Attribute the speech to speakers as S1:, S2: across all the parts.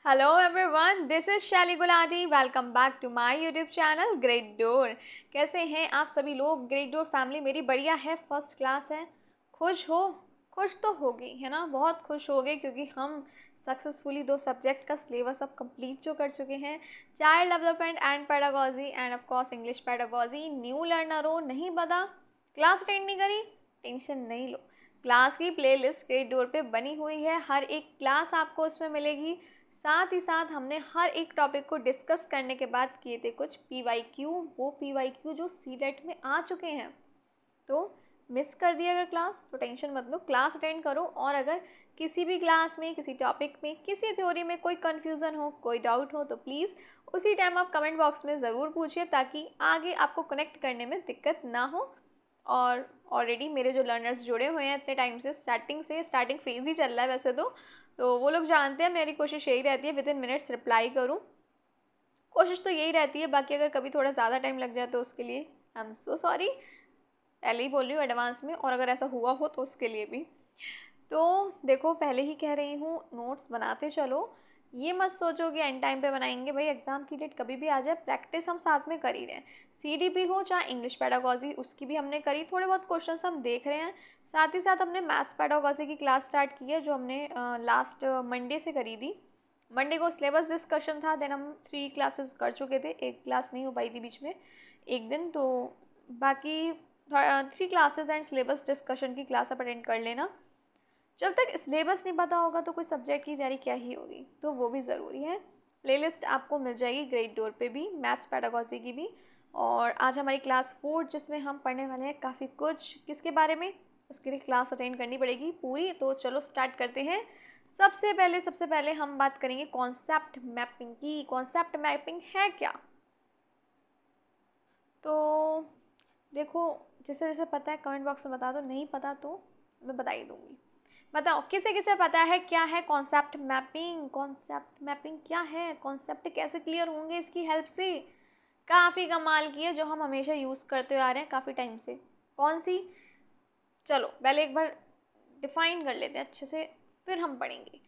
S1: Hello everyone, this is Shaily Gulati. Welcome back to my YouTube channel great door. कैसे हैं आप सभी लोग? ग्रेट डोर फैमिली मेरी बढ़िया है, फर्स्ट क्लास है. खुश हो? खुश तो होगी है ना, बहुत खुश हो गए क्योंकि हम सक्सेसफुली 2 सब्जेक्ट का सिलेबस अब कंप्लीट जो कर चुके हैं. Child development and pedagogy end of course English pedagogy. New learner हो, नहीं पता, क्लास अटेंड नहीं करी, टेंशन नहीं लो. क्लास की प्लेलिस्ट ग्रेट डोर पे बनी हुई है, हर एक क्लास आपको उसमें मिलेगी. साथ ही साथ हमने हर एक टॉपिक को डिस्कस करने के बाद किए थे कुछ पीवाईक्यू. वो पीवाईक्यू जो सीटेट में आ चुके हैं. तो मिस कर दिया अगर क्लास तो टेंशन मत लो, क्लास अटेंड करो. और अगर किसी भी क्लास में, किसी टॉपिक में, किसी थ्योरी में कोई कन्फ्यूज़न हो, कोई डाउट हो तो प्लीज़ उसी टाइम आप कमेंट बॉक्स में ज़रूर पूछिए ताकि आगे आपको कनेक्ट करने में दिक्कत ना हो. और ऑलरेडी मेरे जो लर्नर्स जुड़े हुए हैं इतने टाइम से, स्टार्टिंग फेज़ ही चल रहा है वैसे तो वो लोग जानते हैं मेरी कोशिश यही रहती है विद इन मिनट्स रिप्लाई करूँ. कोशिश तो यही रहती है, बाकी अगर कभी थोड़ा ज़्यादा टाइम लग जाए तो उसके लिए आई एम सो सॉरी. पहले ही बोल रही हूँ एडवांस में, और अगर ऐसा हुआ हो तो उसके लिए भी. तो देखो, पहले ही कह रही हूँ, नोट्स बनाते चलो. ये मत सोचो कि एंड टाइम पे बनाएंगे. भाई एग्ज़ाम की डेट कभी भी आ जाए, प्रैक्टिस हम साथ में कर ही रहे हैं. सीडीपी हो चाहे इंग्लिश पेडागोजी, उसकी भी हमने करी. थोड़े बहुत क्वेश्चंस हम देख रहे हैं. साथ ही साथ हमने मैथ्स पेडागोजी की क्लास स्टार्ट की है जो हमने लास्ट मंडे से करी थी. मंडे को सिलेबस डिस्कशन था. देन हम 3 क्लासेस कर चुके थे. एक क्लास नहीं हो पाई थी बीच में एक दिन. तो बाकी 3 क्लासेस एंड सिलेबस डिस्कशन की क्लास आप अटेंड कर लेना. जब तक सिलेबस नहीं पता होगा तो कोई सब्जेक्ट की तैयारी क्या ही होगी, तो वो भी ज़रूरी है. प्लेलिस्ट आपको मिल जाएगी ग्रेट डोर पे भी, मैथ्स पेडागोजी की भी. और आज हमारी क्लास 4 जिसमें हम पढ़ने वाले हैं काफ़ी कुछ. किसके बारे में? उसके लिए क्लास अटेंड करनी पड़ेगी पूरी. तो चलो स्टार्ट करते हैं. सबसे पहले हम बात करेंगे कॉन्सेप्ट मैपिंग की. कॉन्सेप्ट मैपिंग है क्या? तो देखो, जैसे जैसे पता है कमेंट बॉक्स में बता दो, नहीं पता तो मैं बता ही दूँगी. बताओ किसे किसे पता है क्या है कॉन्सेप्ट मैपिंग? कॉन्सेप्ट मैपिंग क्या है? कॉन्सेप्ट कैसे क्लियर होंगे इसकी हेल्प से? काफ़ी कमाल की है जो हम हमेशा यूज़ करते आ रहे हैं काफ़ी टाइम से. कौन सी? चलो पहले एक बार डिफाइन कर लेते हैं अच्छे से, फिर हम पढ़ेंगे.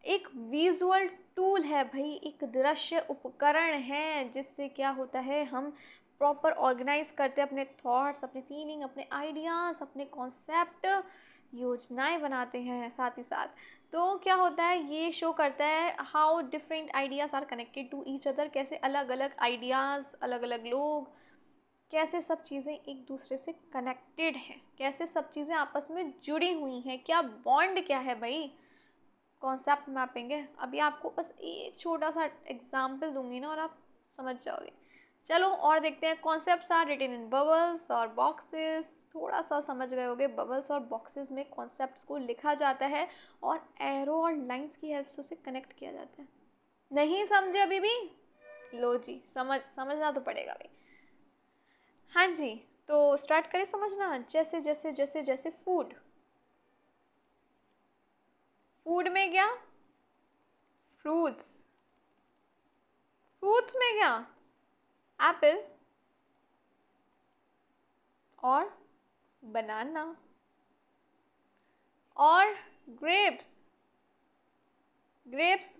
S1: एक विजुअल टूल है भाई, एक दृश्य उपकरण है जिससे क्या होता है, हम प्रॉपर ऑर्गेनाइज करते हैं अपने थॉट्स, अपने फीलिंग, अपने आइडियाज़, अपने कॉन्सेप्ट, योजनाएं बनाते हैं साथ ही साथ. तो क्या होता है, ये शो करता है how different ideas are connected to each other. कैसे अलग अलग आइडियाज़, अलग अलग लोग, कैसे सब चीज़ें एक दूसरे से कनेक्टेड हैं, कैसे सब चीज़ें आपस में जुड़ी हुई हैं, क्या बॉन्ड क्या है भाई. कॉन्सेप्ट मैपिंग है. अभी आपको बस एक छोटा सा एग्जाम्पल दूंगी ना और आप समझ जाओगे. चलो और देखते हैं. Concepts are written in bubbles और बॉक्सेस. थोड़ा सा समझ गए होगे, बबल्स और बॉक्सेस में कॉन्सेप्ट्स को लिखा जाता है और एरो और लाइंस की हेल्प से उसे कनेक्ट किया जाता है. नहीं समझे अभी भी? लो जी, समझना तो पड़ेगा भाई. हाँ जी, तो स्टार्ट करें समझना. जैसे जैसे जैसे जैसे फूड. फूड में क्या? फ्रूट्स. फ्रूट्स में क्या? एप्पल और बनाना और ग्रेप्स. ग्रेप्स.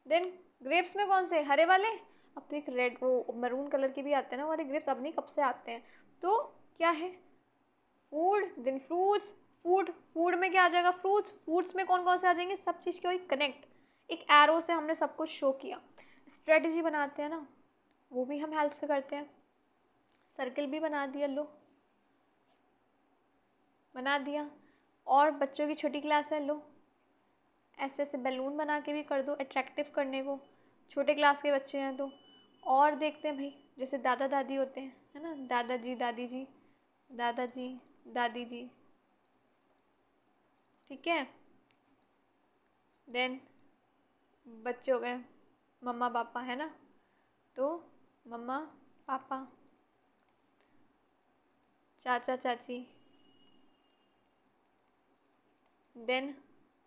S1: देन ग्रेप्स में कौन से? हरे वाले. अब तो एक रेड, वो मरून कलर के भी आते हैं ना वाले ग्रेप्स, अब नहीं कब से आते हैं. तो क्या है? Food. Then fruits. Food. Food में क्या आ जाएगा? फ्रूट्स. फ्रूट्स में कौन कौन से आ जाएंगे? सब चीज़ के वही कनेक्ट. एक एरो से हमने सब कुछ शो किया. स्ट्रेटजी बनाते हैं ना, वो भी हम हेल्प से करते हैं. सर्किल भी बना दिया, लो बना दिया. और बच्चों की छोटी क्लास है, लो ऐसे ऐसे बैलून बना के भी कर दो अट्रैक्टिव करने को. छोटे क्लास के बच्चे हैं तो. और देखते हैं भाई, जैसे दादा दादी होते हैं है ना, दादाजी दादी जी, दादाजी दादी जी. ठीक है. देन बच्चे हो गए मम्मा पापा, है ना. तो मम्मा पापा, चाचा चाची. देन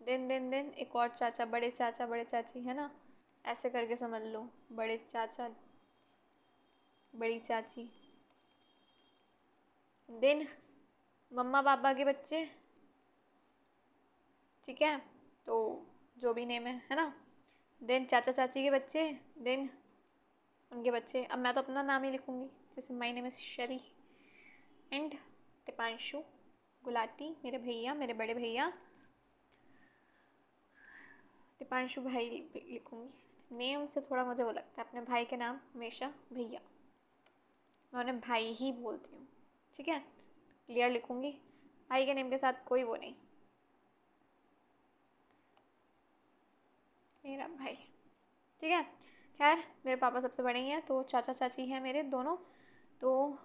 S1: देन एक और चाचा, बड़े चाचा बड़े चाची, है ना. ऐसे करके समझ लो, बड़े चाचा बड़ी चाची. देन मम्मा पापा के बच्चे. ठीक है. तो जो भी नेम है ना. देन चाचा चाची के बच्चे, देन उनके बच्चे। अब मैं तो अपना नाम ही लिखूँगी, जैसे माय नेम इज़ शरी एंड दीपांशु गुलाटी, मेरे भैया, मेरे बड़े भैया दीपांशु भाई लिखूँगी। नेम से थोड़ा मुझे वो लगता है, अपने भाई के नाम हमेशा भैया, मैं उन्हें भाई ही बोलती हूँ, ठीक है। क्लियर लिखूँगी, भाई के नेम के साथ कोई वो नहीं, मेरा भाई, ठीक है। खैर मेरे पापा सबसे बड़े ही हैं, तो चाचा चाची हैं मेरे दोनों, तो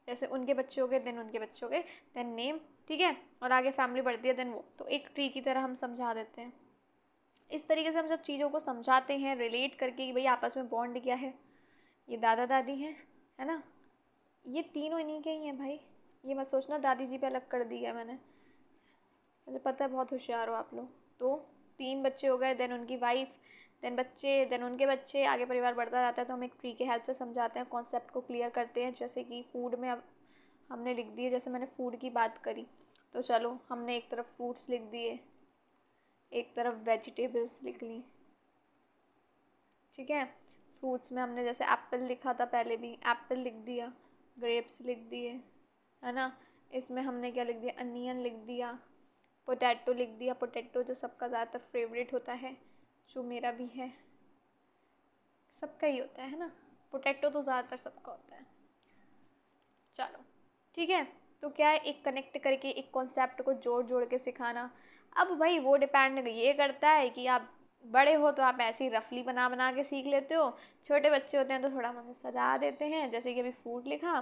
S1: जैसे उनके बच्चे हो गए, देन उनके बच्चे हो गए, देन नेम, ठीक है। और आगे फैमिली बढ़ती है, देन वो, तो एक ट्री की तरह हम समझा देते हैं। इस तरीके से हम जब चीज़ों को समझाते हैं रिलेट करके कि भाई आपस में बॉन्ड क्या है, ये दादा दादी हैं, है ना, ये तीनों इन्हीं के ही हैं भाई। ये मत सोचना दादी जी पे अलग कर दी है मैंने, मुझे पता है बहुत होशियार हो आप लोग। तो 3 बच्चे हो गए, देन उनकी वाइफ, देन बच्चे, देन उनके बच्चे, आगे परिवार बढ़ता जाता है। तो हम एक ट्री के हेल्प से समझाते हैं, कॉन्सेप्ट को क्लियर करते हैं। जैसे कि फूड में अब हमने लिख दिए, जैसे मैंने फूड की बात करी, तो चलो हमने एक तरफ फ्रूट्स लिख दिए, एक तरफ वेजिटेबल्स लिख ली, ठीक है। फ्रूट्स में हमने जैसे एप्पल लिखा था पहले भी, एप्पल लिख दिया, ग्रेप्स लिख दिए, है ना। इसमें हमने क्या लिख दिया, अनियन लिख दिया, पोटैटो लिख दिया, पोटैटो जो सबका ज़्यादातर फेवरेट होता है, जो मेरा भी है, सबका ही होता है ना, पोटैटो तो ज़्यादातर सबका होता है। चलो ठीक है, तो क्या है, एक कनेक्ट करके एक कॉन्सेप्ट को जोड़ जोड़ के सिखाना। अब भाई वो डिपेंड ये करता है कि आप बड़े हो तो आप ऐसे ही रफली बना बना के सीख लेते हो, छोटे बच्चे होते हैं तो थोड़ा मतलब सजा देते हैं। जैसे कि अभी फूड लिखा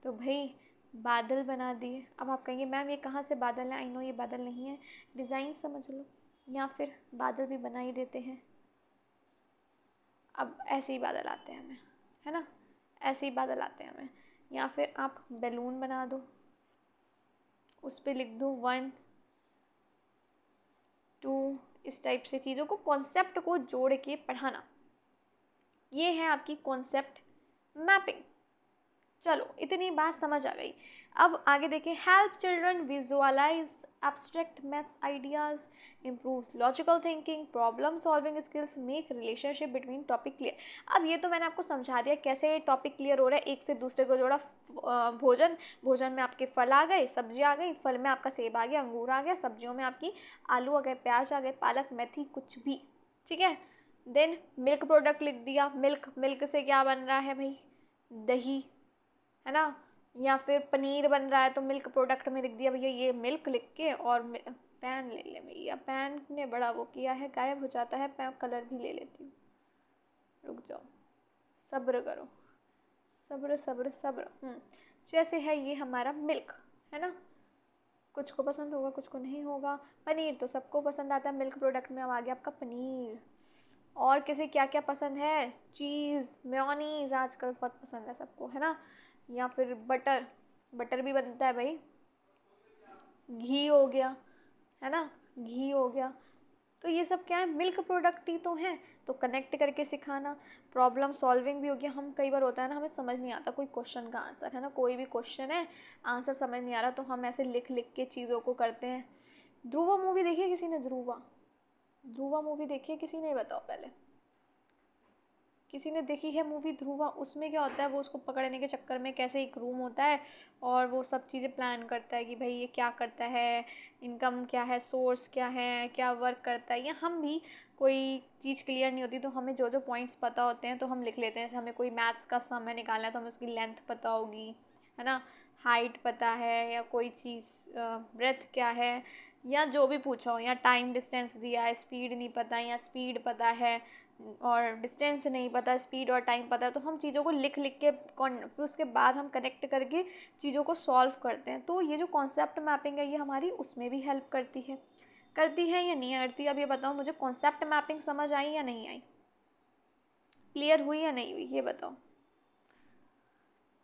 S1: तो भाई बादल बना दिए। अब आप कहेंगे मैम ये कहाँ से बादल है, आई नो ये बादल नहीं है, डिज़ाइन समझ लो, या फिर बादल भी बना ही देते हैं। अब ऐसे ही बादल आते हैं हमें, है ना, ऐसे ही बादल आते हैं हमें। या फिर आप बैलून बना दो, उस पर लिख दो 1 2, इस टाइप से चीज़ों को, कॉन्सेप्ट को जोड़ के पढ़ाना, ये है आपकी कॉन्सेप्ट मैपिंग। चलो इतनी बात समझ आ गई। अब आगे देखें, help children visualise abstract maths ideas, improves logical thinking, problem solving skills, make relationship between topic clear. अब ये तो मैंने आपको समझा दिया कैसे टॉपिक क्लियर हो रहा है, एक से दूसरे को जोड़ा। भोजन, भोजन में आपके फल आ गए, सब्जी आ गई, फल में आपका सेब आ गया, अंगूर आ गया, सब्जियों में आपकी आलू आ गए, प्याज आ गए, पालक, मेथी, कुछ भी, ठीक है। देन मिल्क प्रोडक्ट लिख दिया, मिल्क, मिल्क से क्या बन रहा है भाई, दही, है ना। या फिर पनीर बन रहा है तो मिल्क प्रोडक्ट में लिख दिया भैया ये मिल्क लिख के। और पेन ले ले भैया, पेन ने बड़ा वो किया है, गायब हो जाता है पेन, कलर भी ले लेती हूँ, रुक जाओ, सब्र करो, सब्र सब्र सब्र। जैसे है ये हमारा मिल्क, है ना, कुछ को पसंद होगा कुछ को नहीं होगा। पनीर तो सबको पसंद आता है, मिल्क प्रोडक्ट में अब आ गया आपका पनीर। और किसे क्या क्या पसंद है, चीज़, मेयोनीज आजकल बहुत पसंद है सबको, है ना। या फिर बटर, बटर भी बनता है भाई, घी हो गया, है ना, घी हो गया। तो ये सब क्या है, मिल्क प्रोडक्ट ही तो हैं। तो कनेक्ट करके सिखाना, प्रॉब्लम सॉल्विंग भी हो गया। हम कई बार होता है ना, हमें समझ नहीं आता कोई क्वेश्चन का आंसर, है ना, कोई भी क्वेश्चन है, आंसर समझ नहीं आ रहा, तो हम ऐसे लिख लिख के चीज़ों को करते हैं। ध्रुवा मूवी देखी है किसी ने, ध्रुवा, ध्रुवा मूवी देखी है किसी ने, बताओ पहले, किसी ने देखी है मूवी ध्रुवा? उसमें क्या होता है, वो उसको पकड़ने के चक्कर में कैसे एक रूम होता है और वो सब चीज़ें प्लान करता है कि भाई ये क्या करता है, इनकम क्या है, सोर्स क्या है, क्या वर्क करता है। या हम भी कोई चीज़ क्लियर नहीं होती तो हमें जो जो पॉइंट्स पता होते हैं तो हम लिख लेते हैं। जैसे हमें कोई मैथ्स का समय निकालना है तो हमें उसकी लेंथ पता होगी, है ना, हाइट पता है, या कोई चीज़ ब्रेथ क्या है, या जो भी पूछा हो, या टाइम डिस्टेंस दिया है, स्पीड नहीं पता, या स्पीड पता है और डिस्टेंस नहीं पता, स्पीड और टाइम पता है, तो हम चीज़ों को लिख लिख के फिर उसके बाद हम कनेक्ट करके चीज़ों को सॉल्व करते हैं। तो ये जो कॉन्सेप्ट मैपिंग है ये हमारी उसमें भी हेल्प करती है, करती है या नहीं करती। अब ये बताओ मुझे, कॉन्सेप्ट मैपिंग समझ आई या नहीं आई, क्लियर हुई या नहीं हुई, ये बताओ।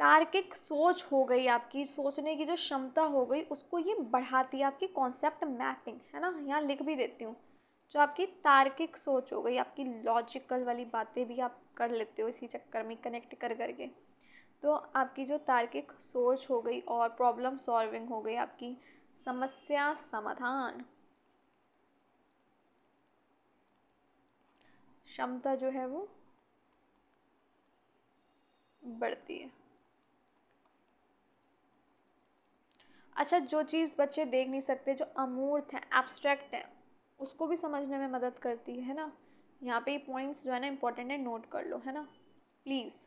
S1: तार्किक सोच हो गई आपकी, सोचने की जो क्षमता हो गई उसको ये बढ़ाती है आपकी कॉन्सेप्ट मैपिंग, है ना। यहाँ लिख भी देती हूँ, जो आपकी तार्किक सोच हो गई, आपकी लॉजिकल वाली बातें भी आप कर लेते हो इसी चक्कर में कनेक्ट कर करके। तो आपकी जो तार्किक सोच हो गई और प्रॉब्लम सॉल्विंग हो गई, आपकी समस्या समाधान क्षमता जो है वो बढ़ती है। अच्छा, जो चीज़ बच्चे देख नहीं सकते, जो अमूर्त है, एब्स्ट्रैक्ट है, उसको भी समझने में मदद करती है ना। यहाँ पे पॉइंट्स जो है ना इम्पोर्टेंट है, नोट कर लो, है ना प्लीज़।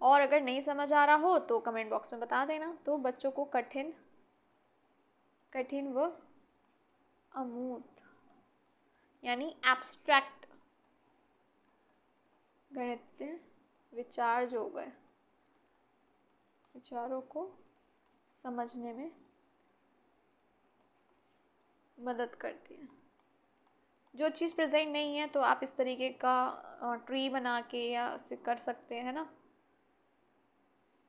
S1: और अगर नहीं समझ आ रहा हो तो कमेंट बॉक्स में बता देना। तो बच्चों को कठिन व अमूर्त यानी एब्स्ट्रैक्ट गणितीय विचार जो हो गए, विचारों को समझने में मदद करती है। जो चीज़ प्रेजेंट नहीं है तो आप इस तरीके का ट्री बना के या कर सकते हैं ना,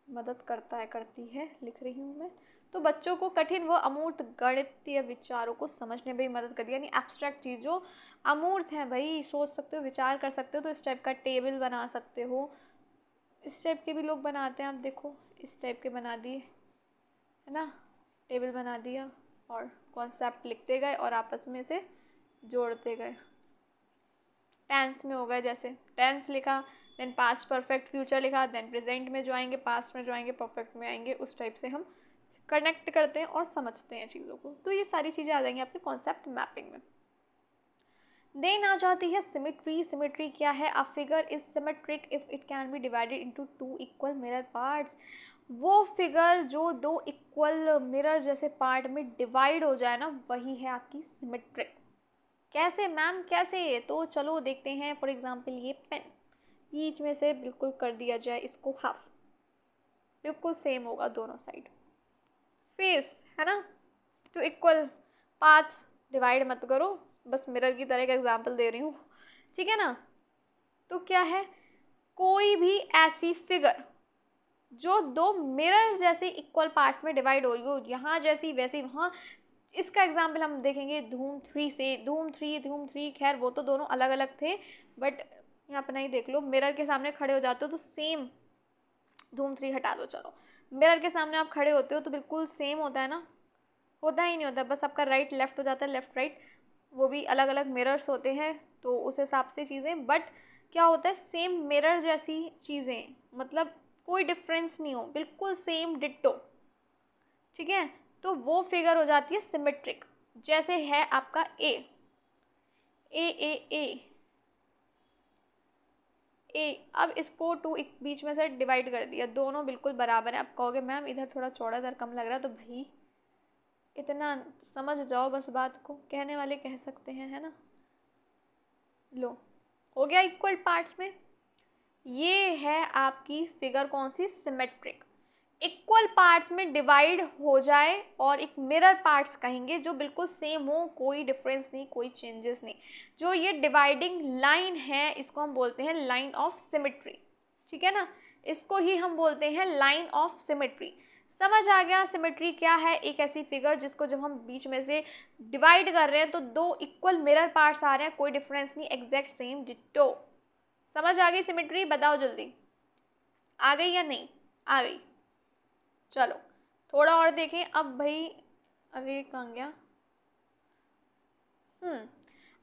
S1: मदद करता है, करती है, लिख रही हूँ मैं। तो बच्चों को कठिन व अमूर्त गणितीय विचारों को समझने में भी मदद करती है, यानी एब्स्ट्रैक्ट चीज़ जो अमूर्त है, भाई सोच सकते हो, विचार कर सकते हो, तो इस टाइप का टेबल बना सकते हो। इस टाइप के भी लोग बनाते हैं, आप देखो इस टाइप के बना दिए, है ना, टेबल बना दिया और कॉन्सेप्ट लिखते गए और आपस में से जोड़ते गए। टेंस में हो गए, जैसे टेंस लिखा, देन पास्ट परफेक्ट फ्यूचर लिखा, देन प्रेजेंट में जो आएंगे, पास्ट में जो आएंगे, परफेक्ट में आएंगे, उस टाइप से हम कनेक्ट करते हैं और समझते हैं चीज़ों को। तो ये सारी चीज़ें आ जाएंगी आपके कॉन्सेप्ट मैपिंग में। देन आ जाती है सिमेट्री। सिमेट्री क्या है? A figure is symmetric if it can be divided into two equal mirror parts. वो फिगर जो दो इक्वल मिरर जैसे पार्ट में डिवाइड हो जाए ना, वही है आपकी सिमेट्रिक। कैसे मैम, कैसे? तो चलो देखते हैं। फॉर एग्जांपल ये पेन, बीच में से बिल्कुल कर दिया जाए इसको हाफ, बिल्कुल सेम होगा दोनों साइड। फेस है ना, तो इक्वल पार्ट्स डिवाइड मत करो, बस मिरर की तरह का एग्जांपल दे रही हूँ, ठीक है ना। तो क्या है, कोई भी ऐसी फिगर जो दो मिरर जैसे इक्वल पार्ट्स में डिवाइड हो रही हो, यहाँ जैसी वैसी वहाँ। इसका एग्जाम्पल हम देखेंगे धूम 3 से। धूम 3, खैर वो तो दोनों अलग अलग थे, बट यहाँ पर नहीं, देख लो, मिरर के सामने खड़े हो जाते हो तो सेम। धूम 3 हटा दो, चलो, मिरर के सामने आप खड़े होते हो तो बिल्कुल सेम होता है ना, होता ही नहीं होता, बस आपका राइट लेफ्ट हो जाता है, लेफ्ट राइट, वो भी अलग अलग मिरर्स होते हैं तो उस हिसाब से चीज़ें। बट क्या होता है, सेम मिरर जैसी चीज़ें, मतलब कोई डिफरेंस नहीं हो, बिल्कुल सेम डिट्टो, ठीक है, तो वो फिगर हो जाती है सिमेट्रिक। जैसे है आपका ए ए ए ए ए, अब इसको टू बीच में से डिवाइड कर दिया, दोनों बिल्कुल बराबर है। आप कहोगे मैम इधर थोड़ा चौड़ा, इधर कम लग रहा है, तो भाई इतना समझ जाओ बस बात को, कहने वाले कह सकते हैं, है ना। लो, हो गया इक्वल पार्ट्स में। ये है आपकी फिगर कौन सी? सिमेट्रिक। इक्वल पार्ट्स में डिवाइड हो जाए और एक मिरर पार्ट्स कहेंगे जो बिल्कुल सेम हो, कोई डिफरेंस नहीं, कोई चेंजेस नहीं। जो ये डिवाइडिंग लाइन है इसको हम बोलते हैं लाइन ऑफ सिमेट्री, ठीक है ना, इसको ही हम बोलते हैं लाइन ऑफ सिमेट्री। समझ आ गया सिमेट्री क्या है? एक ऐसी फिगर जिसको जब हम बीच में से डिवाइड कर रहे हैं तो दो इक्वल मिरर पार्ट्स आ रहे हैं, कोई डिफरेंस नहीं, एग्जैक्ट सेम डिट्टो। समझ आ गई सिमेट्री? बताओ जल्दी, आ गई या नहीं आ गई? चलो थोड़ा और देखें अब भाई। अरे कहाँ गया?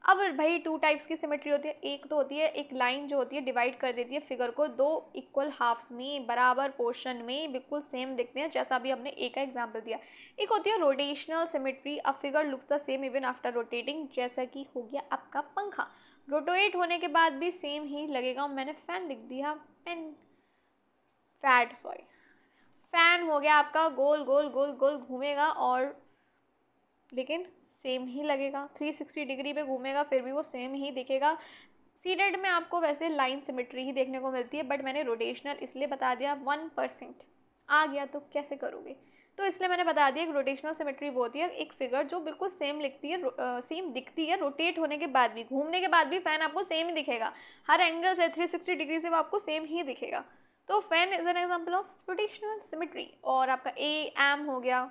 S1: अब भाई टू टाइप्स की सिमेट्री होती है। एक तो होती है एक लाइन जो होती है डिवाइड कर देती है फिगर को दो इक्वल हाफ्स में, बराबर पोर्शन में, बिल्कुल सेम दिखते हैं, जैसा अभी हमने एक का एग्जांपल दिया। एक होती है rotational symmetry. A figure looks the same even after rotating, जैसा कि हो गया आपका पंखा, रोटेट होने के बाद भी सेम ही लगेगा। मैंने फैन लिख दिया, पेन, फैट, सॉरी, फैन हो गया आपका, गोल गोल गोल गोल घूमेगा और लेकिन सेम ही लगेगा, 360 डिग्री पे घूमेगा फिर भी वो सेम ही दिखेगा। सीटेड में आपको वैसे लाइन सिमेट्री ही देखने को मिलती है, बट मैंने रोटेशनल इसलिए बता दिया, 1% आ गया तो कैसे करोगे, तो इसलिए मैंने बता दिया कि रोटेशनल सिमेट्री वो होती है एक फिगर जो बिल्कुल सेम लिखती है, सेम दिखती है, रोटेट होने के बाद भी, घूमने के बाद भी फैन आपको सेम ही दिखेगा, हर एंगल से 360 डिग्री से वो आपको सेम ही दिखेगा। तो fan is an example of rotational symmetry. और आपका ए एम हो गया,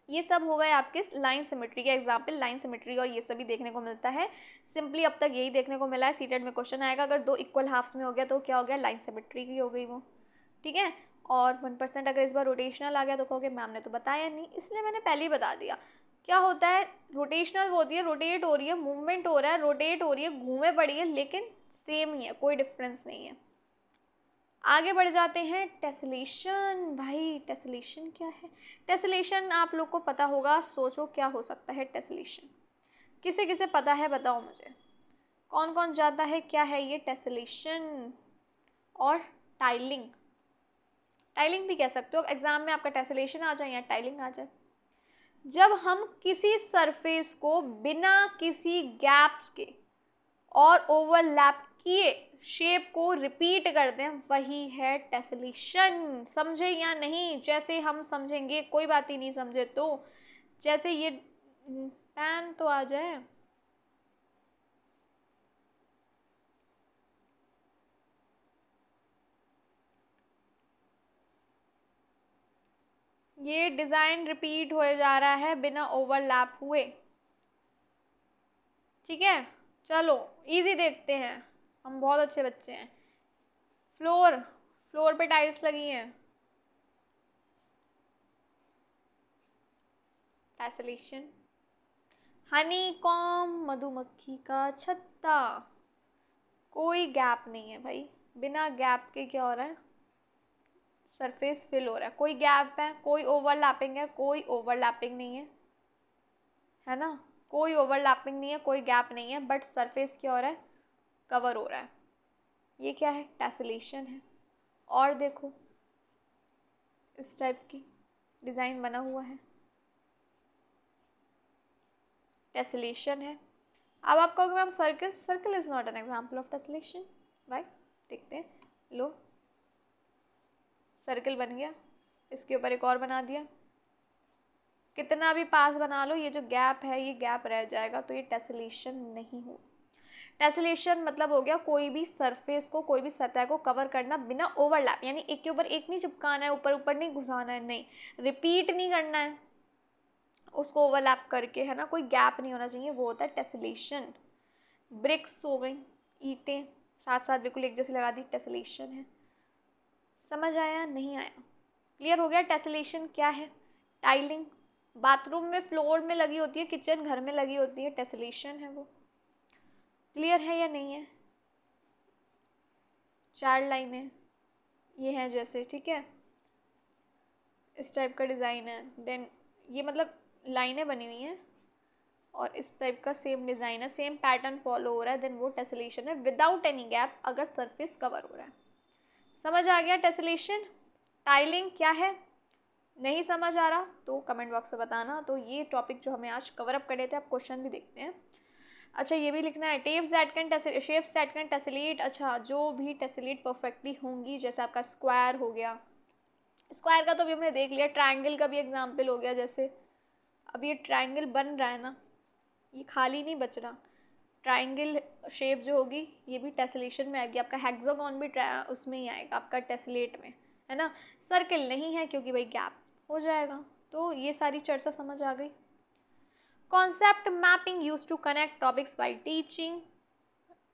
S1: ये सब हो गए आपके लाइन सिमेट्री के एग्जाम्पल। लाइन सिमेट्री और ये सभी देखने को मिलता है सिंपली, अब तक यही देखने को मिला है। सीटेड में क्वेश्चन आएगा अगर दो इक्वल हाफ्स में हो गया तो क्या हो गया, लाइन सिमेट्री की हो गई वो, ठीक है। और 1% अगर इस बार रोटेशनल आ गया तो कहोगे मैम ने तो बताया नहीं, इसलिए मैंने पहले ही बता दिया। क्या होता है रोटेशनल, वो होती है रोटेट हो रही है, मूवमेंट हो रहा है, रोटेट हो रही है, घूमे पड़ी है, लेकिन सेम ही है, कोई डिफरेंस नहीं है। आगे बढ़ जाते हैं। टेसलेशन, भाई टेसलेशन क्या है? टेसलेशन आप लोग को पता होगा, सोचो क्या हो सकता है टेसलेशन। किसे किसे पता है बताओ मुझे, कौन कौन जानता है क्या है ये टेसलेशन? और टाइलिंग, टाइलिंग भी कह सकते हो। अब एग्जाम में आपका टेसलेशन आ जाए या टाइलिंग आ जाए, जब हम किसी सरफेस को बिना किसी गैप्स के और ओवरलैप किए शेप को रिपीट करते हैं, वही है टेसलेशन। समझे या नहीं? जैसे हम समझेंगे, कोई बात ही नहीं समझे तो, जैसे ये पैन तो आ जाए, ये डिज़ाइन रिपीट हो जा रहा है बिना ओवरलैप हुए। ठीक है, चलो इजी देखते हैं, हम बहुत अच्छे बच्चे हैं। फ्लोर, फ्लोर पे टाइल्स लगी हैं, टेसलेशन। हनी कॉम, मधुमक्खी का छत्ता, कोई गैप नहीं है भाई, बिना गैप के क्या हो रहा है? सरफेस फिल हो रहा है। कोई गैप है, कोई ओवरलैपिंग है, कोई ओवरलैपिंग नहीं है ना? कोई ओवरलैपिंग नहीं है, कोई गैप नहीं है, बट सरफेस क्या हो रहा है? कवर हो रहा है। ये क्या है? टेसलेशन है। और देखो, इस टाइप की डिज़ाइन बना हुआ है, टेसलेशन है। अब आप कहोगे ma'am circle, circle is not an example of tessellation. भाई देखते हैं, लो सर्कल बन गया, इसके ऊपर एक और बना दिया, कितना भी पास बना लो, ये जो गैप है ये गैप रह जाएगा, तो ये टेसलेशन नहीं हो। टेसलेशन मतलब हो गया कोई भी सरफेस को, कोई भी सतह को कवर करना बिना ओवरलैप, यानी एक के ऊपर एक नहीं चिपकाना है, ऊपर ऊपर नहीं घुसाना है, नहीं रिपीट नहीं करना है उसको ओवरलैप करके, है ना? कोई गैप नहीं होना चाहिए, वो होता है टेसलेशन। ब्रिक्स हो गई, ईंटें साथ साथ बिल्कुल एक जैसे लगा दी, टेसलेशन है। समझ आया नहीं आया? क्लियर हो गया टेसलेशन क्या है? टाइलिंग बाथरूम में फ्लोर में लगी होती है, किचन घर में लगी होती है, टेसलेशन है वो। क्लियर है या नहीं है? 4 लाइनें ये हैं जैसे, ठीक है, इस टाइप का डिज़ाइन है, देन ये मतलब लाइनें बनी हुई हैं और इस टाइप का सेम डिज़ाइन है, सेम पैटर्न फॉलो हो रहा है, देन वो टेसलेशन है विदाउट एनी गैप, अगर सरफेस कवर हो रहा है। समझ आ गया टेसलेशन? टाइलिंग क्या है? नहीं समझ आ रहा तो कमेंट बॉक्स में बताना। तो ये टॉपिक जो हमें आज कवर अप करे थे, आप क्वेश्चन भी देखते हैं। अच्छा ये भी लिखना है, tapes that can shapes that can tessellate. अच्छा जो भी टेसलेट परफेक्टली होंगी, जैसे आपका स्क्वायर हो गया, स्क्वायर का तो अभी हमने देख लिया, ट्रायंगल का भी एग्जाम्पल हो गया, जैसे अब ये ट्रायंगल बन रहा है ना, ये खाली नहीं बच रहा, ट्रायंगल शेप जो होगी ये भी टेसलेशन में आएगी, आपका हेक्सागोन भी उसमें ही आएगा आपका टेसलेट में, है ना? सर्किल नहीं है क्योंकि भाई गैप हो जाएगा। तो ये सारी चर्चा समझ आ गई। Concept mapping use to connect topics by teaching.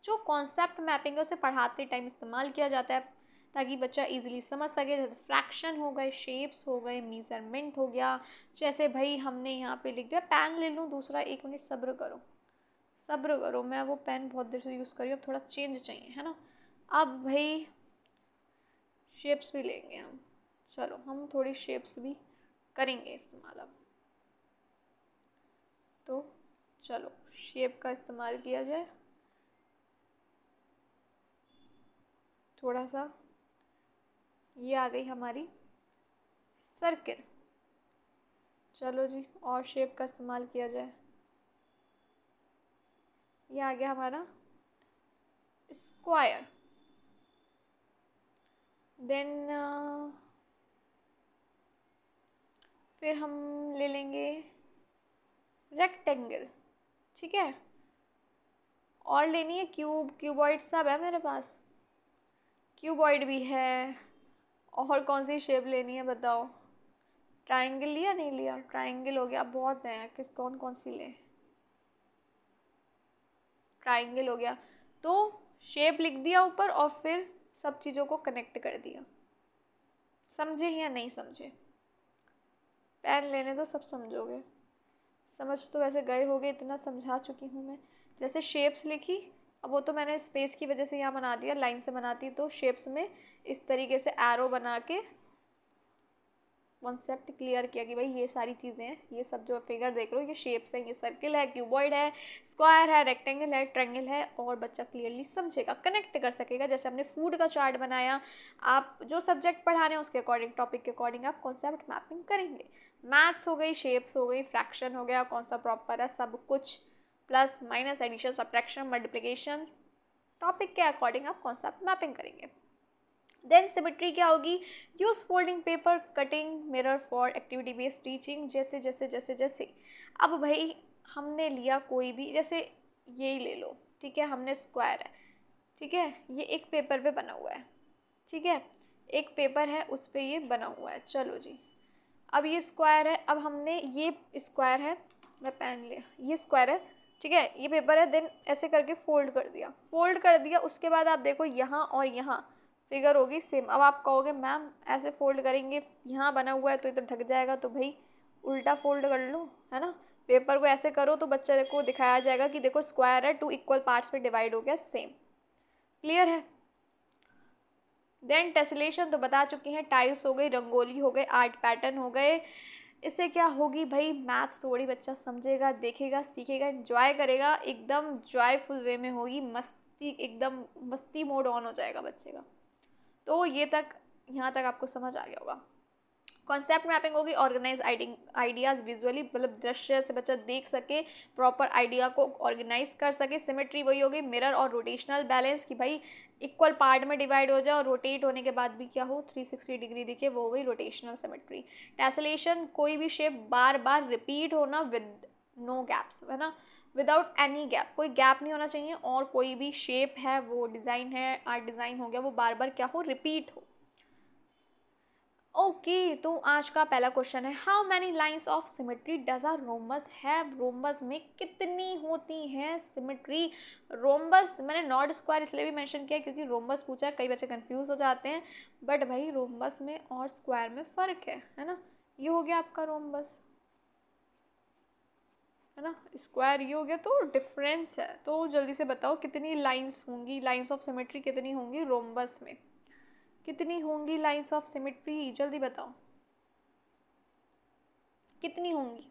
S1: जो कॉन्सेप्ट मैपिंग है उसे पढ़ाते टाइम इस्तेमाल किया जाता है ताकि बच्चा इजीली समझ सके। जैसे फ्रैक्शन हो गए, शेप्स हो गए, मेजरमेंट हो गया। जैसे भाई हमने यहाँ पे लिख दिया, पेन ले लूँ दूसरा, 1 मिनट सब्र करो, सब्र करो, मैं वो पेन बहुत देर से यूज़ कर रही हूँ, अब थोड़ा चेंज चाहिए, है ना? अब भाई शेप्स भी लेंगे हम, चलो हम थोड़ी शेप्स भी करेंगे इस्तेमाल अब। तो चलो शेप का इस्तेमाल किया जाए थोड़ा सा। ये आ गई हमारी सर्किल। चलो जी और शेप का इस्तेमाल किया जाए। ये आ गया हमारा स्क्वायर। देन फिर हम ले लेंगे रेक्टेंगल, ठीक है? और लेनी है क्यूब, क्यूबॉइड सब है मेरे पास, क्यूबॉइड भी है। और कौन सी शेप लेनी है बताओ? ट्रायंगल लिया नहीं लिया? ट्रायंगल हो गया, बहुत है, किस कौन कौन सी ले? ट्रायंगल हो गया, तो शेप लिख दिया ऊपर और फिर सब चीज़ों को कनेक्ट कर दिया। समझे या नहीं समझे? पेन लेने तो सब समझोगे, समझ तो वैसे गए होगे, इतना समझा चुकी हूँ मैं। जैसे शेप्स लिखी, अब वो तो मैंने स्पेस की वजह से यहाँ बना दिया, लाइन से बनाती तो शेप्स में इस तरीके से एरो बना के कॉन्सेप्ट क्लियर किया कि भाई ये सारी चीज़ें हैं, ये सब जो फिगर देख लो ये शेप्स हैं, ये सर्किल है, क्यूबॉइड है, स्क्वायर है, रेक्टेंगल है, ट्रायंगल है, और बच्चा क्लियरली समझेगा, कनेक्ट कर सकेगा। जैसे हमने फूड का चार्ट बनाया, आप जो सब्जेक्ट पढ़ा रहे हैं उसके अकॉर्डिंग, टॉपिक के अकॉर्डिंग आप कॉन्सेप्ट मैपिंग करेंगे। मैथ्स हो गई, शेप्स हो गई, फ्रैक्शन हो गया, कौन सा प्रॉपर है, सब कुछ, plus minus, addition, subtraction, multiplication, topic के अकॉर्डिंग आप कॉन्सेप्ट मैपिंग करेंगे। देन सिमेट्री क्या होगी, use folding paper, cutting, mirror for activity based teaching. जैसे जैसे जैसे जैसे अब भाई हमने लिया कोई भी, जैसे यही ले लो, ठीक है, हमने स्क्वायर है, ठीक है, ये एक पेपर पे बना हुआ है, ठीक है, एक पेपर है उस पर ये बना हुआ है, चलो जी। अब ये स्क्वायर है, अब हमने ये स्क्वायर है, मैं पेन लिया, ये स्क्वायर है, ठीक है, ये पेपर है, देन ऐसे करके फोल्ड कर दिया, उसके बाद आप देखो यहाँ और यहाँ फिगर होगी सेम। अब आप कहोगे मैम ऐसे फोल्ड करेंगे, यहाँ बना हुआ है तो ये तो ढक जाएगा, तो भाई उल्टा फोल्ड कर लो, है ना, पेपर को ऐसे करो तो बच्चे को दिखाया जाएगा कि देखो स्क्वायर है, 2 इक्वल पार्ट्स में डिवाइड हो गया, सेम। क्लियर है। देन टेसलेशन तो बता चुके हैं, टाइल्स हो गई, रंगोली हो गए, आर्ट पैटर्न हो गए। इससे क्या होगी भाई, मैथ्स थोड़ी बच्चा समझेगा, देखेगा, सीखेगा, एंजॉय करेगा, एकदम जॉयफुल वे में होगी, मस्ती, एकदम मस्ती मोड ऑन हो जाएगा बच्चे का। तो ये तक, यहाँ तक आपको समझ आ गया होगा। कॉन्सेप्ट मैपिंग होगी, ऑर्गेनाइज आइडियाज़ विजुअली, मतलब दृश्य से बच्चा देख सके, प्रॉपर आइडिया को ऑर्गेनाइज कर सके। सिमेट्री वही होगी, मिरर और रोटेशनल बैलेंस, कि भाई इक्वल पार्ट में डिवाइड हो जाए और रोटेट होने के बाद भी क्या हो, 360 डिग्री दिखे, वो हो गई रोटेशनल सिमेट्री। टेसलेशन, कोई भी शेप बार बार रिपीट होना विद नो गैप्स, है ना, विदाउट एनी गैप, कोई गैप नहीं होना चाहिए, और कोई भी शेप है, वो डिज़ाइन है, आर्ट डिज़ाइन हो गया, वो बार बार क्या हो, रिपीट हो। ओके तो आज का पहला क्वेश्चन है, how many lines of symmetry does a rhombus have. Rhombus में कितनी होती हैं सिमेट्री। रोम्बस मैंने नॉट स्क्वायर इसलिए भी मेंशन किया क्योंकि रोम्बस पूछा है, कई बच्चे कंफ्यूज हो जाते हैं, बट भाई रोम्बस में और स्क्वायर में फ़र्क है ना। ये हो गया आपका रोम्बस, है ना, स्क्वायर ये हो गया, तो डिफरेंस है। तो जल्दी से बताओ कितनी लाइन्स होंगी, लाइन्स ऑफ सिमेट्री कितनी होंगी रोम्बस में, कितनी होंगी लाइन्स ऑफ सिमेट्री, जल्दी बताओ कितनी होंगी।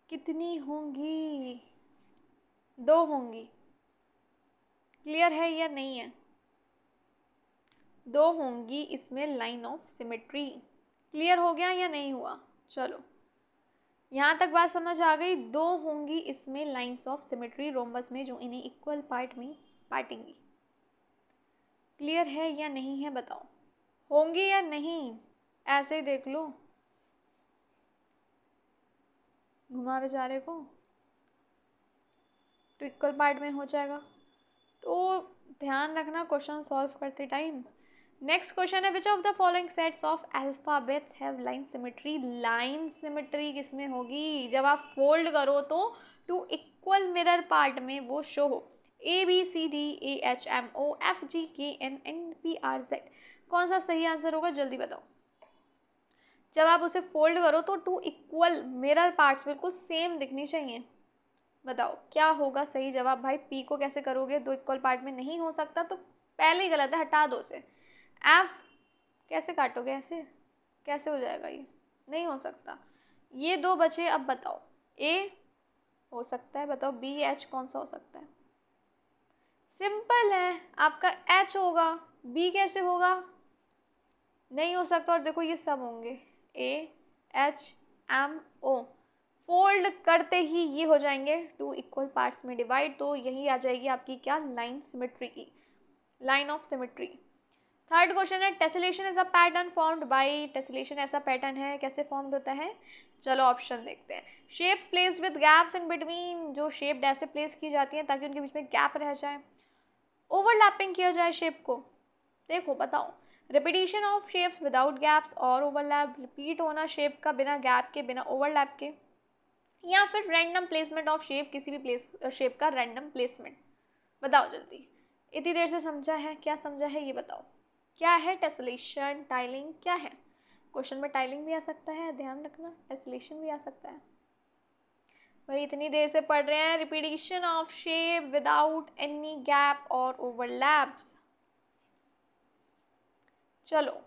S1: कितनी होंगी, 2 होंगी। क्लियर है या नहीं है, 2 होंगी इसमें लाइन ऑफ सिमेट्री। क्लियर हो गया या नहीं हुआ, चलो यहाँ तक बात समझ आ गई। 2 होंगी इसमें लाइन्स ऑफ सिमेट्री रोम्बस में, जो इन्हें इक्वल पार्ट में बांटेंगी। क्लियर है या नहीं है बताओ, होंगी या नहीं, ऐसे ही देख लो, घुमा बेचारे को, तो इक्वल पार्ट में हो जाएगा। तो ध्यान रखना क्वेश्चन सॉल्व करते टाइम। नेक्स्ट क्वेश्चन है, which of the following sets of alphabets have line symmetry. Line symmetry किसमें होगी, जब आप फोल्ड करो तो 2 इक्वल मिरर पार्ट में वो शो हो। ABCDEHMOFGKNNPRZ, कौन सा सही आंसर होगा जल्दी बताओ। जब आप उसे फोल्ड करो तो 2 इक्वल मिरर पार्ट्स बिल्कुल सेम दिखनी चाहिए, बताओ क्या होगा सही जवाब। भाई पी को कैसे करोगे, 2 इक्वल पार्ट में नहीं हो सकता, तो पहले ही गलत है, हटा दो उसे। एफ कैसे काटोगे, ऐसे कैसे हो जाएगा, ये नहीं हो सकता। ये 2 बचे, अब बताओ ए हो सकता है, बताओ बी, एच कौन सा हो सकता है। सिंपल है, आपका एच होगा, बी कैसे होगा, नहीं हो सकता। और देखो ये सब होंगे AHMO, फोल्ड करते ही ये हो जाएंगे 2 इक्वल पार्ट्स में डिवाइड, तो यही आ जाएगी आपकी क्या, लाइन सिमेट्री की, line of symmetry. Third question है, tessellation is a pattern formed by. Tessellation ऐसा पैटर्न है, कैसे फॉर्म्ड होता है, चलो ऑप्शन देखते हैं। Shapes placed with gaps in between, जो शेप ऐसे प्लेस की जाती हैं ताकि उनके बीच में गैप रह जाए। ओवरलैपिंग किया जाए शेप को, देखो बताओ। Repetition of shapes without gaps और ओवरलैप, रिपीट होना शेप का बिना गैप के, बिना ओवरलैप के। या फिर रैंडम प्लेसमेंट ऑफ शेप, किसी भी शेप का रैंडम प्लेसमेंट। बताओ जल्दी, इतनी देर से समझा है, क्या समझा है ये बताओ, क्या है टेसलेशन, टाइलिंग क्या है। क्वेश्चन में टाइलिंग भी आ सकता है, ध्यान रखना, टेसलेशन भी आ सकता है। वही इतनी देर से पढ़ रहे हैं, repetition of shape without any gap और ओवरलैप्स। चलो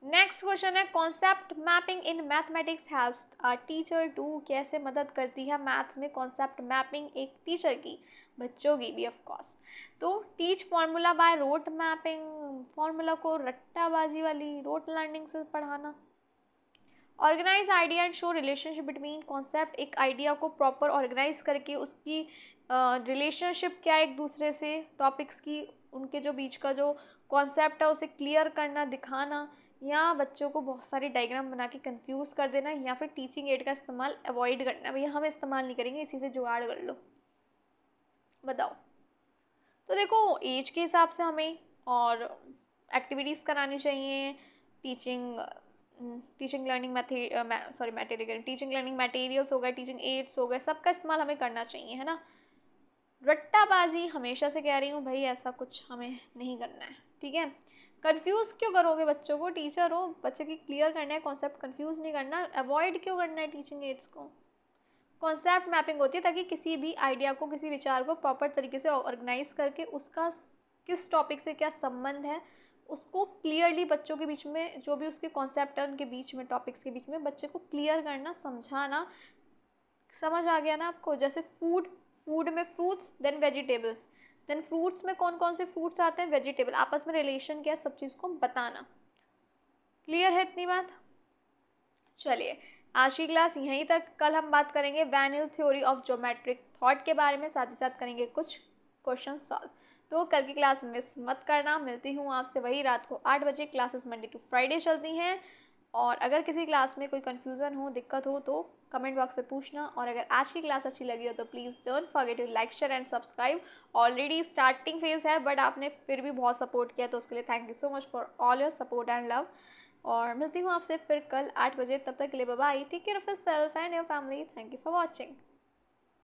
S1: नेक्स्ट क्वेश्चन है, concept mapping in mathematics helps a teacher to, कैसे मदद करती है मैथ्स में कॉन्सेप्ट मैपिंग एक टीचर की, बच्चों की भी ऑफ कोर्स। तो teach formula by rote mapping, formula को रट्टाबाजी वाली रोट लर्निंग से पढ़ाना। Organise idea and show relationship between concept, एक आइडिया को प्रॉपर ऑर्गेनाइज करके उसकी रिलेशनशिप क्या है एक दूसरे से, टॉपिक्स की, उनके जो बीच का जो कॉन्सेप्ट है उसे क्लियर करना, दिखाना, या बच्चों को बहुत सारी डायग्राम बना के कंफ्यूज कर देना, या फिर टीचिंग एड का इस्तेमाल अवॉइड करना, भैया हम इस्तेमाल नहीं करेंगे, इसी से जुगाड़ कर लो। बताओ। तो देखो एज के हिसाब से हमें और एक्टिविटीज़ करानी चाहिए, teaching learning material, teaching learning materials हो गए, टीचिंग एड्स हो गए, सबका इस्तेमाल हमें करना चाहिए, है ना। रट्टाबाजी हमेशा से कह रही हूँ भाई, ऐसा कुछ हमें नहीं करना है, ठीक है। कंफ्यूज क्यों करोगे बच्चों को, टीचर हो, बच्चे की क्लियर करना है कॉन्सेप्ट, कंफ्यूज नहीं करना, अवॉइड क्यों करना है टीचिंग एड्स को। कॉन्सेप्ट मैपिंग होती है ताकि किसी भी आइडिया को, किसी विचार को प्रॉपर तरीके से ऑर्गेनाइज करके उसका किस टॉपिक से क्या संबंध है उसको क्लियरली बच्चों के बीच में, जो भी उसके कॉन्सेप्ट है उनके बीच में, टॉपिक्स के बीच में बच्चे को क्लियर करना, समझाना। समझ आ गया ना आपको। जैसे फूड में fruits then vegetables, then fruits में कौन कौन से फ्रूट्स आते हैं, वेजिटेबल, आपस में रिलेशन क्या है, सब चीज़ को बताना। क्लियर है इतनी बात। चलिए आज की क्लास यहीं तक, कल हम बात करेंगे वैनिल थ्योरी ऑफ ज्योमेट्रिक थॉट के बारे में, साथ ही साथ करेंगे कुछ क्वेश्चन सॉल्व। तो कल की क्लास मिस मत करना, मिलती हूँ आपसे वही रात को 8 बजे। क्लासेस मंडे टू फ्राइडे चलती हैं, और अगर किसी क्लास में कोई कन्फ्यूज़न हो, दिक्कत हो तो कमेंट बॉक्स से पूछना। और अगर आज की क्लास अच्छी लगी हो तो please don't forget to like share and subscribe. Already starting phase है बट आपने फिर भी बहुत सपोर्ट किया, तो उसके लिए thank you so much for all your support and love. और मिलती हूँ आपसे फिर कल 8 बजे, तब तक के लिए bye bye, take care of yourself and your family, thank you for watching.